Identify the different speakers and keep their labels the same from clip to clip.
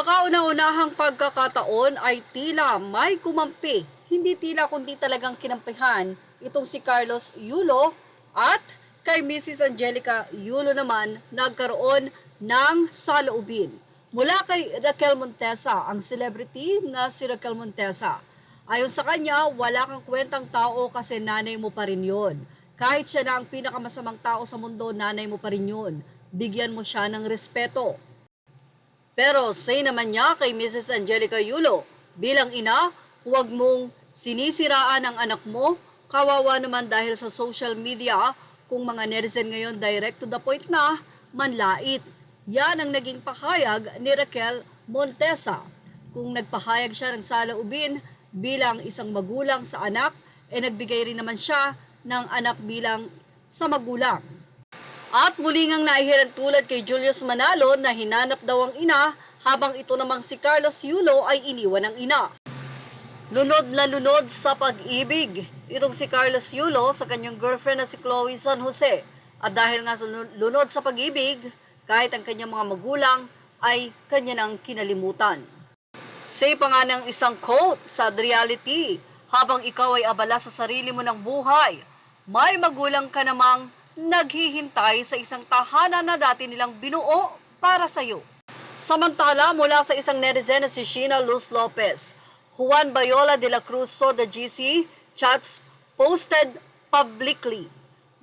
Speaker 1: Sa kauna-unahang pagkakataon ay tila may kumampi, hindi tila kundi talagang kinampihan itong si Carlos Yulo at kay Mrs. Angelica Yulo naman nagkaroon ng saloobin. Mula kay Raquel Montesa, ang celebrity na si Raquel Montesa. Ayon sa kanya, wala kang kwentang tao kasi nanay mo pa rin yun. Kahit siya na ang pinakamasamang tao sa mundo, nanay mo pa rin yun. Bigyan mo siya ng respeto. Pero say naman niya kay Mrs. Angelica Yulo, bilang ina, huwag mong sinisiraan ang anak mo, kawawa naman dahil sa social media, kung mga netizen ngayon direct to the point na manlait. Yan ang naging pahayag ni Raquel Montesa. Kung nagpahayag siya ng saloobin bilang isang magulang sa anak, nagbigay rin naman siya ng anak bilang sa magulang. At muli ngang naihiran tulad kay Julius Manalo na hinanap daw ang ina habang ito namang si Carlos Yulo ay iniwan ng ina. Lunod na lunod sa pag-ibig itong si Carlos Yulo sa kanyang girlfriend na si Chloe San Jose. At dahil nga sa lunod sa pag-ibig, kahit ang kanyang mga magulang ay kanya nang kinalimutan. Say pa nga ng isang quote sa reality, habang ikaw ay abala sa sarili mo ng buhay, may magulang ka namang naghihintay sa isang tahanan na dati nilang binuo para sa iyo. Samantala, mula sa isang netizen na si Sheena Luz Lopez, Juan Bayola de la Cruz saw the GC chats posted publicly.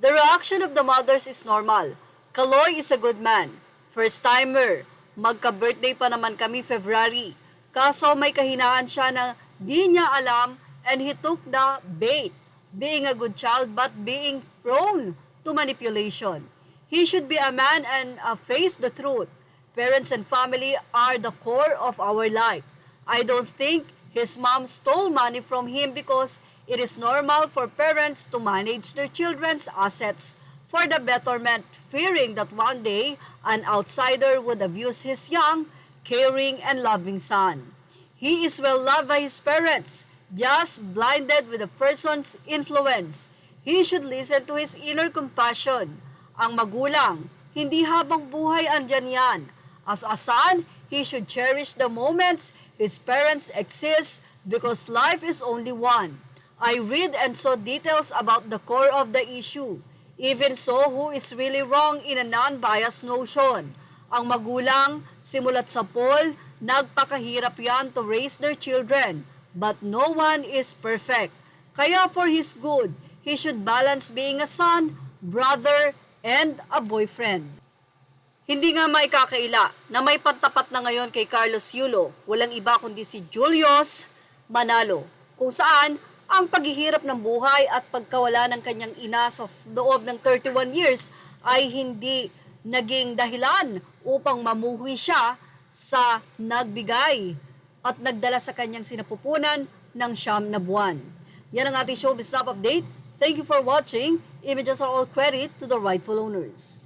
Speaker 1: The reaction of the mothers is normal. Kaloy is a good man. First timer. Magka-birthday pa naman kami February. Kaso may kahinaan siya na di niya alam and he took the bait. Being a good child but being prone to manipulation. He should be a man and face the truth. Parents and family are the core of our life. I don't think his mom stole money from him because it is normal for parents to manage their children's assets for the betterment, fearing that one day an outsider would abuse his young, caring, and loving son. He is well loved by his parents, just blinded with a person's influence. He should listen to his inner compassion. Ang magulang, hindi habang buhay andyan yan. As a son, he should cherish the moments his parents exist because life is only one. I read and saw details about the core of the issue. Even so, who is really wrong in a non-biased notion? Ang magulang, simulat sa poll, nagpakahirap yan to raise their children. But no one is perfect. Kaya for his good, he should balance being a son, brother, and a boyfriend. Hindi nga maikakaila na may pantapat na ngayon kay Carlos Yulo, walang iba kundi si Julius Manalo, kung saan ang paghihirap ng buhay at pagkawala ng kanyang ina sa loob ng 31 years ay hindi naging dahilan upang mamuhi siya sa nagbigay at nagdala sa kanyang sinapupunan ng 9 na buwan. Yan ang ating showbiz update. Thank you for watching. Images are all credit to the rightful owners.